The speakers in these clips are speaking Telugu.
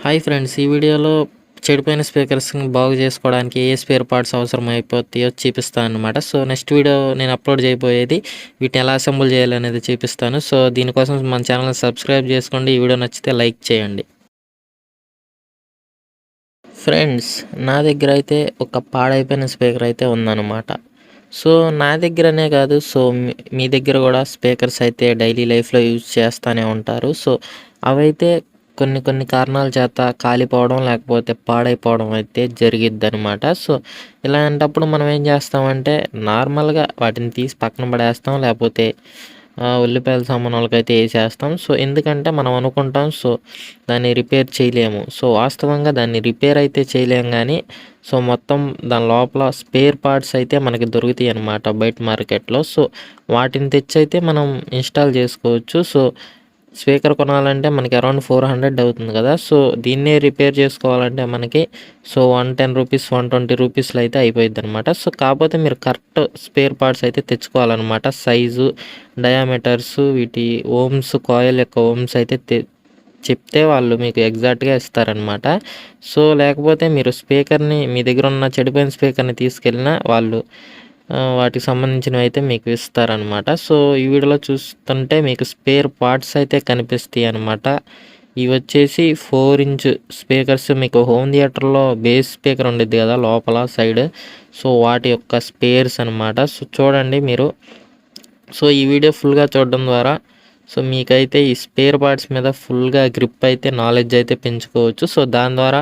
హాయ్ ఫ్రెండ్స్, ఈ వీడియోలో చెడిపోయిన స్పీకర్స్ని బాగు చేసుకోవడానికి ఏ స్పేర్ పార్ట్స్ అవసరం అయిపోతాయో చూపిస్తాను అనమాట. సో నెక్స్ట్ వీడియో నేను అప్లోడ్ చేయబోయేది వీటిని ఎలా అసెంబుల్ చేయాలనేది చూపిస్తాను. సో దీనికోసం మన ఛానల్ని సబ్స్క్రైబ్ చేసుకోండి. ఈ వీడియో నచ్చితే లైక్ చేయండి. ఫ్రెండ్స్, నా దగ్గర అయితే ఒక పాడైపోయిన స్పీకర్ అయితే ఉందన్నమాట. సో నా దగ్గరనే కాదు, సో మీ దగ్గర కూడా స్పీకర్స్ అయితే డైలీ లైఫ్లో యూజ్ చేస్తూనే ఉంటారు. సో అవైతే కొన్ని కారణాల చేత కాలిపోవడం లేకపోతే పాడైపోవడం అయితే జరిగిద్దనమాట. సో ఇలాంటప్పుడు మనం ఏం చేస్తామంటే నార్మల్గా వాటిని తీసి పక్కన పడేస్తాం, లేకపోతే ఉల్లిపాయల సామానులకైతే వేసేస్తాం. సో ఎందుకంటే మనం అనుకుంటాం సో దాన్ని రిపేర్ చేయలేము. సో వాస్తవంగా దాన్ని రిపేర్ అయితే చేయలేము, కానీ సో మొత్తం దాని లోపల స్పేర్ పార్ట్స్ అయితే మనకి దొరుకుతాయి అన్నమాట బయట మార్కెట్లో. సో వాటిని తెచ్చి అయితే మనం ఇన్స్టాల్ చేసుకోవచ్చు. సో స్పీకర్ కొనాలంటే మనకి అరౌండ్ 400 అవుతుంది కదా. సో దీన్నే రిపేర్ చేసుకోవాలంటే మనకి సో 110 రూపీస్ 120 రూపీస్లో అయితే అయిపోయింది అనమాట. సో కాకపోతే మీరు కరెక్ట్ స్పేర్ పార్ట్స్ అయితే తెచ్చుకోవాలన్నమాట. సైజు, డయామీటర్స్, వీటి ఓమ్స్, కాయిల్ యొక్క ఓమ్స్ అయితే చెప్తే వాళ్ళు మీకు ఎగ్జాక్ట్గా ఇస్తారనమాట. సో లేకపోతే మీరు స్పీకర్ని, మీ దగ్గర ఉన్న చెడిపోయిన స్పీకర్ని తీసుకెళ్ళినా వాళ్ళు వాటికి సంబంధించినవి అయితే మీకు ఇస్తారనమాట. సో ఈ వీడియోలో చూస్తుంటే మీకు స్పేర్ పార్ట్స్ అయితే కనిపిస్తాయి అనమాట. ఇవి వచ్చేసి 4 ఇంచ్ స్పీకర్స్. మీకు హోమ్ థియేటర్లో బేస్ స్పీకర్ ఉండిద్ది కదా లోపల సైడ్, సో వాటి యొక్క స్పేర్స్ అనమాట. సో చూడండి మీరు. సో ఈ వీడియో ఫుల్గా చూడడం ద్వారా సో మీకైతే ఈ స్పేర్ పార్ట్స్ మీద ఫుల్గా గ్రిప్ అయితే నాలెడ్జ్ అయితే పెంచుకోవచ్చు. సో దాని ద్వారా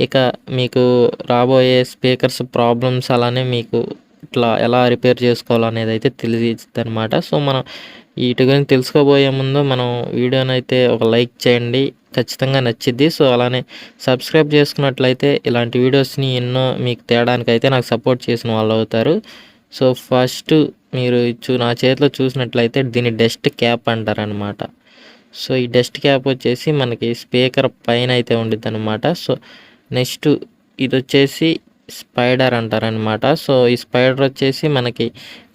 ఇక మీకు రాబోయే స్పీకర్స్ ప్రాబ్లమ్స్, అలానే మీకు ఇట్లా ఎలా రిపేర్ చేసుకోవాలనేది అయితే తెలియదు అనమాట. సో మనం వీటి గురించి తెలుసుకోబోయే ముందు మనం వీడియోని అయితే ఒక లైక్ చేయండి, ఖచ్చితంగా నచ్చిద్ది. సో అలానే సబ్స్క్రైబ్ చేసుకున్నట్లయితే ఇలాంటి వీడియోస్ని ఎన్నో మీకు తేడానికి అయితే నాకు సపోర్ట్ చేసిన వాళ్ళు అవుతారు. సో ఫస్ట్ మీరు నా చేతిలో చూసినట్లయితే దీన్ని డస్ట్ క్యాప్ అంటారనమాట. సో ఈ డస్ట్ క్యాప్ వచ్చేసి మనకి స్పీకర్ పైన అయితే ఉండిద్ది అనమాట. సో నెక్స్ట్ ఇది వచ్చేసి స్పైడర్ అంటారనమాట. సో ఈ స్పైడర్ వచ్చేసి మనకి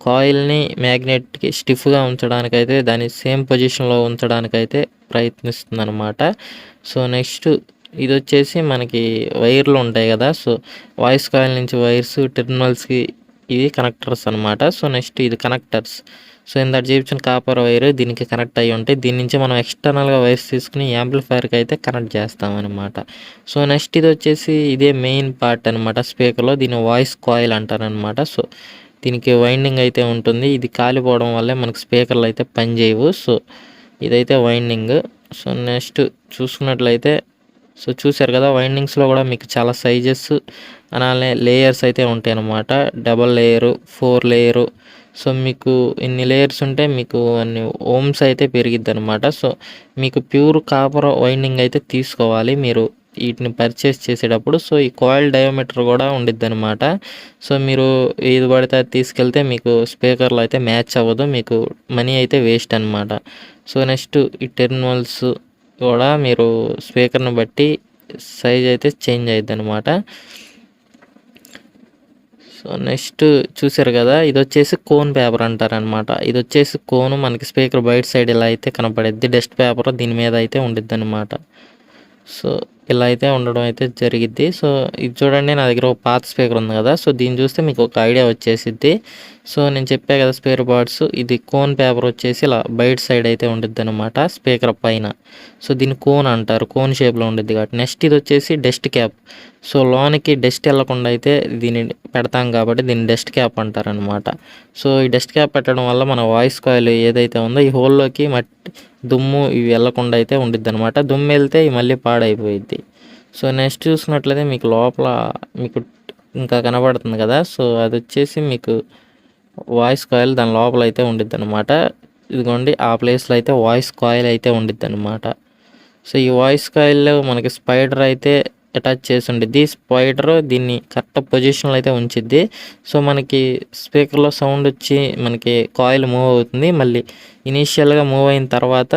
కాయిల్ని మ్యాగ్నెట్కి స్టిఫ్గా ఉంచడానికైతే దాన్ని సేమ్ పొజిషన్లో ఉంచడానికైతే ప్రయత్నిస్తుంది అనమాట. సో నెక్స్ట్ ఇది వచ్చేసి మనకి వైర్లు ఉంటాయి కదా. సో వాయిస్ కాయిల్ నుంచి వైర్స్, టెర్మినల్స్కి ఇవి కనెక్టర్స్ అనమాట. సో నెక్స్ట్ ఇది కనెక్టర్స్. సో ఇందాక చూపించిన కాపర్ వైర్ దీనికి కనెక్ట్ అయ్యి ఉంటాయి. దీని నుంచి మనం ఎక్స్టర్నల్గా వైర్స్ తీసుకుని యాంప్లిఫైర్కి అయితే కనెక్ట్ చేస్తామన్నమాట. సో నెక్స్ట్ ఇది వచ్చేసి ఇదే మెయిన్ పార్ట్ అనమాట స్పీకర్లో. దీన్ని వాయిస్ కాయిల్ అంటారనమాట. సో దీనికి వైండింగ్ అయితే ఉంటుంది. ఇది కాలిపోవడం వల్లే మనకు స్పీకర్లు అయితే పనిచేయవు. సో ఇదైతే వైండింగ్. సో నెక్స్ట్ చూసుకున్నట్లయితే సో చూసారు కదా, వైండింగ్స్లో కూడా మీకు చాలా సైజెస్ అలానే లేయర్స్ అయితే ఉంటాయి అన్నమాట. Double layer, 4 layer. సో మీకు ఇన్ని లేయర్స్ ఉంటే మీకు అన్ని ఓమ్స్ అయితే పెరిగిద్ది అనమాట. సో మీకు ప్యూర్ కాపర్ వైండింగ్ అయితే తీసుకోవాలి మీరు వీటిని పర్చేస్ చేసేటప్పుడు. సో ఈ కాయిల్ డయామీటర్ కూడా ఉండిద్ది అనమాట. సో మీరు ఇది పడితే తీసుకెళ్తే మీకు స్పీకర్లో అయితే మ్యాచ్ అవ్వదు, మీకు మనీ అయితే వేస్ట్ అనమాట. సో నెక్స్ట్ ఈ టెర్మినల్స్ కూడా మీరు స్పీకర్ని బట్టి సైజ్ అయితే చేంజ్ అయ్యిద్ది అనమాట. సో నెక్స్ట్ చూసారు కదా, ఇది వచ్చేసి కోన్ పేపర్ అంటారనమాట. ఇది వచ్చేసి కోను మనకి స్పీకర్ బయట సైడ్ ఇలా అయితే కనపడిద్ది. డస్ట్ పేపర్ దీని మీద అయితే ఉండిద్ది అనమాట. సో ఇలా అయితే ఉండడం అయితే జరిగిద్ది. సో ఇది చూడండి, నా దగ్గర ఒక పాత స్పీకర్ ఉంది కదా. సో దీన్ని చూస్తే మీకు ఒక ఐడియా వచ్చేసిద్ది. సో నేను చెప్పా కదా స్పేర్ పార్ట్స్, ఇది కోన్ పేపర్ వచ్చేసి ఇలా బయట సైడ్ అయితే ఉండిద్ది అనమాట స్పీకర్ పైన. సో దీన్ని కోన్ అంటారు, కోన్ షేప్లో ఉండిద్ది కాబట్టి. నెక్స్ట్ ఇది వచ్చేసి డస్ట్ క్యాప్. సో లోనికి డస్ట్ వెళ్ళకుండా అయితే దీన్ని పెడతాం కాబట్టి దీన్ని డస్ట్ క్యాప్ అంటారనమాట. సో ఈ డస్ట్ క్యాప్ పెట్టడం వల్ల మన వాయిస్ కాయిల్ ఏదైతే ఉందో ఈ హోల్లోకి దుమ్ము ఇవి వెళ్ళకుండా అయితే ఉండిద్ది అనమాట. దుమ్ము వెళ్తే ఇవి మళ్ళీ పాడైపోయిద్ది. సో నెక్స్ట్ చూసినట్లయితే మీకు లోపల మీకు ఇంకా కనబడుతుంది కదా. సో అది వచ్చేసి మీకు వాయిస్ కాయిల్ దాని లోపల అయితే ఉండిద్ది అనమాట. ఇదిగోండి ఆ ప్లేస్లో అయితే వాయిస్ కాయిల్ అయితే ఉండిద్ది అనమాట. సో ఈ వాయిస్ కాయిల్లో మనకి స్పైడర్ అయితే అటాచ్ చేసి ఉండిద్ది. స్పైడర్ దీన్ని కరెక్ట్ పొజిషన్లో అయితే ఉంచిద్ది. సో మనకి స్పీకర్లో సౌండ్ వచ్చి మనకి కాయిల్ మూవ్ అవుతుంది. మళ్ళీ ఇనీషియల్గా మూవ్ అయిన తర్వాత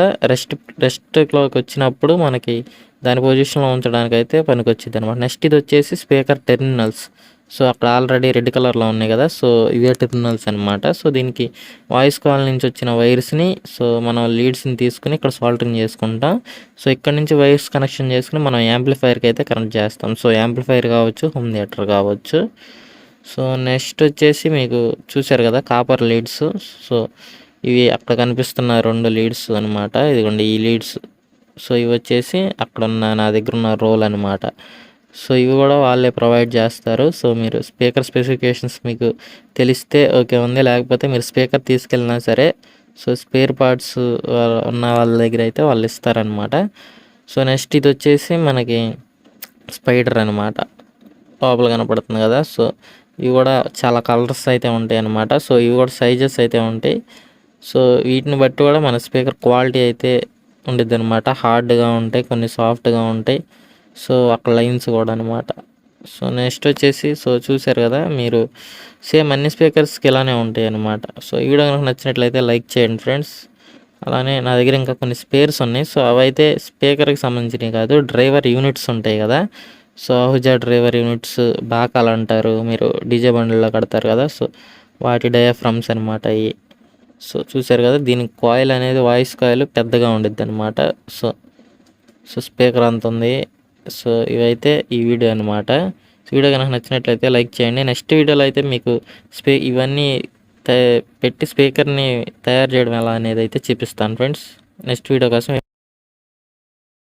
రెస్ట్లోకి వచ్చినప్పుడు మనకి దాని పొజిషన్లో ఉంచడానికి అయితే పనికి వచ్చింది అనమాట. నెక్స్ట్ ఇది వచ్చేసి స్పీకర్ టెర్మినల్స్. సో అక్కడ ఆల్రెడీ రెడ్ కలర్లో ఉన్నాయి కదా, సో ఇవే టెర్మినల్స్ అనమాట. సో దీనికి వాయిస్ కాల్ నుంచి వచ్చిన వైర్స్ని, సో మనం లీడ్స్ని తీసుకుని ఇక్కడ సాల్టరింగ్ చేసుకుంటాం. సో ఇక్కడ నుంచి వైర్స్ కనెక్షన్ చేసుకుని మనం యాంప్లిఫైర్కి అయితే కనెక్ట్ చేస్తాం. సో యాంప్లిఫైర్ కావచ్చు, హోమ్ థియేటర్ కావచ్చు. సో నెక్స్ట్ వచ్చేసి మీకు చూశారు కదా కాపర్ లీడ్స్. సో ఇవి అక్కడ కనిపిస్తున్న 2 లీడ్స్ అనమాట. ఇదిగోండి ఈ లీడ్స్. సో ఇవి వచ్చేసి అక్కడ ఉన్న నా దగ్గర ఉన్న రోల్ అనమాట. సో ఇవి కూడా వాళ్ళే ప్రొవైడ్ చేస్తారు. సో మీరు స్పీకర్ స్పెసిఫికేషన్స్ మీకు తెలిస్తే ఓకే ఉంది, లేకపోతే మీరు స్పీకర్ తీసుకెళ్ళినా సరే సో స్పేర్ పార్ట్స్ ఉన్న వాళ్ళ దగ్గర అయితే వాళ్ళు ఇస్తారనమాట. సో నెక్స్ట్ ఇది వచ్చేసి మనకి స్పైడర్ అనమాట, లోపల కనపడుతుంది కదా. సో ఇవి కూడా చాలా కలర్స్ అయితే ఉంటాయి అన్నమాట. సో ఇవి కూడా సైజెస్ అయితే ఉంటాయి. సో వీటిని బట్టి కూడా మన స్పీకర్ క్వాలిటీ అయితే ఉండిద్ది అనమాట. హార్డ్గా ఉంటాయి, కొన్ని సాఫ్ట్గా ఉంటాయి. సో అక్కడ లైన్స్ కూడా అనమాట. సో నెక్స్ట్ వచ్చేసి సో చూశారు కదా మీరు, సేమ్ అన్ని స్పీకర్స్కి ఇలానే ఉంటాయి అనమాట. సో ఈ వీడియో కనుక నచ్చినట్లయితే లైక్ చేయండి ఫ్రెండ్స్. అలానే నా దగ్గర ఇంకా కొన్ని స్పేర్స్ ఉన్నాయి. సో అవైతే స్పీకర్కి సంబంధించినవి కాదు, డ్రైవర్ యూనిట్స్ ఉంటాయి కదా. సో ఆహుజా డ్రైవర్ యూనిట్స్ బాకాలు అంటారు, మీరు డీజే బండ్లలో కడతారు కదా. సో వాటి డయాఫ్రమ్స్ అనమాట ఇవి. సో చూశారు కదా, దీనికి కాయిల్ అనేది వాయిస్ కాయిల్ పెద్దగా ఉండిద్ది అనమాట. సో సో స్పీకర్ అంత ఉంది. సో ఇవైతే ఈ వీడియో అనమాట. సో వీడియో కనుక నచ్చినట్లయితే లైక్ చేయండి. నెక్స్ట్ వీడియోలో అయితే మీకు ఇవన్నీ పెట్టి స్పీకర్ని తయారు చేయడం ఎలా అనేది అయితే చూపిస్తాను ఫ్రెండ్స్. నెక్స్ట్ వీడియో కోసం